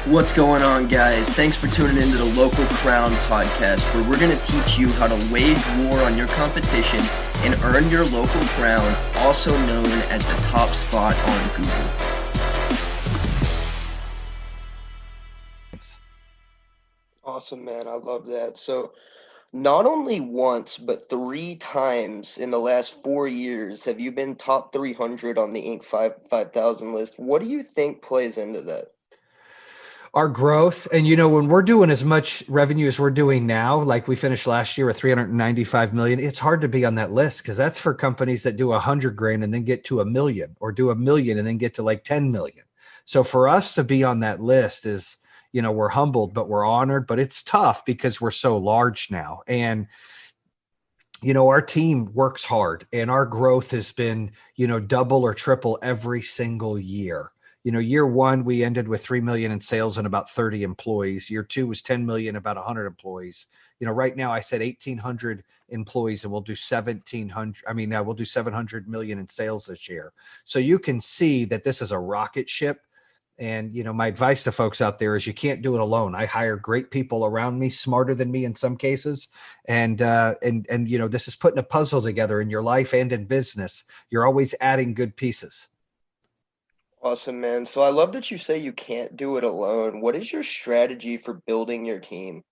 What's going on, guys? Thanks for tuning into the Local Crown podcast, where we're going to teach you how to wage war on your competition and earn your local crown, also known as the top spot on Google. Awesome, man. I love that. So not only once, but 3 times in the last 4 years have you been top 300 on the Inc. 5000 list. What do you think plays into that? Our growth. And, when we're doing as much revenue as we're doing now, like we finished last year with 395 million, it's hard to be on that list because that's for companies that do 100 grand and then get to 1 million, or do 1 million and then get to like 10 million. So for us to be on that list is, we're humbled, but we're honored, but it's tough because we're so large now. And, our team works hard, and our growth has been, double or triple every single year. Year 1, we ended with 3 million in sales and about 30 employees. Year 2 was 10 million, about 100 employees. Right now I said 1,800 employees, and we'll do 1,700. We'll do 700 million in sales this year. So you can see that this is a rocket ship. And, my advice to folks out there is you can't do it alone. I hire great people around me, smarter than me in some cases. And this is putting a puzzle together in your life and in business. You're always adding good pieces. Awesome, man. So I love that you say you can't do it alone. What is your strategy for building your team?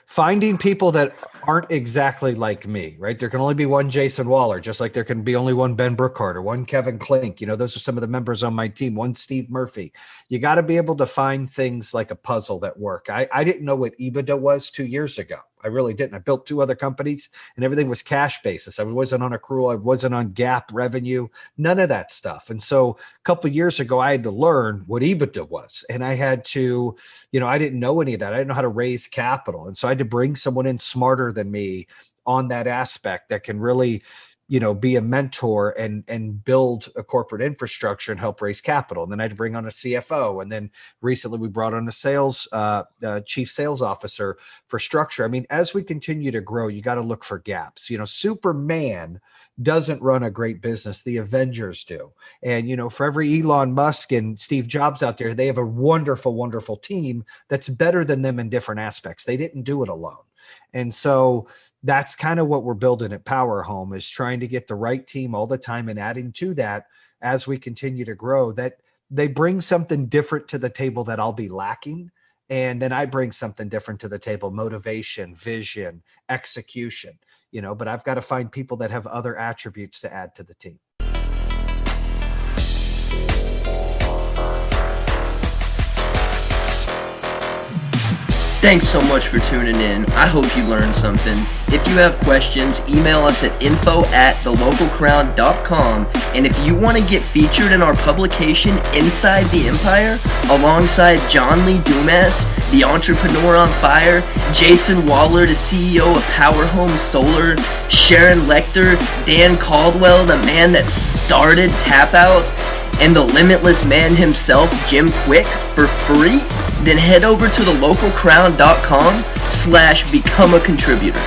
Finding people that aren't exactly like me, right? There can only be one Jayson Waller, just like there can be only one Ben Brookhart or one Kevin Klink. Those are some of the members on my team, one Steve Murphy. You got to be able to find things like a puzzle that work. I didn't know what EBITDA was 2 years ago. I really didn't. I built 2 other companies and everything was cash basis. I wasn't on accrual. I wasn't on GAAP revenue, none of that stuff. And so a couple of years ago, I had to learn what EBITDA was. And I had to, I didn't know any of that. I didn't know how to raise capital. And so I had to bring someone in smarter than me on that aspect that can really, be a mentor and build a corporate infrastructure and help raise capital. And then I had to bring on a CFO. And then recently we brought on a chief sales officer for structure. As we continue to grow, you got to look for gaps. Superman doesn't run a great business. The Avengers do. And, for every Elon Musk and Steve Jobs out there, they have a wonderful, wonderful team that's better than them in different aspects. They didn't do it alone. And so that's kind of what we're building at Power Home, is trying to get the right team all the time and adding to that as we continue to grow, that they bring something different to the table that I'll be lacking. And then I bring something different to the table: motivation, vision, execution, but I've got to find people that have other attributes to add to the team. Thanks so much for tuning in. I hope you learned something. If you have questions, email us at info@thelocalcrown.com. And if you want to get featured in our publication, Inside the Empire, alongside John Lee Dumas, the entrepreneur on fire, Jayson Waller, the CEO of Power Home Solar, Sharon Lechter, Dan Caldwell, the man that started Tap Out, and the limitless man himself, Jim Kwik, for free, then head over to thelocalcrown.com/become a contributor.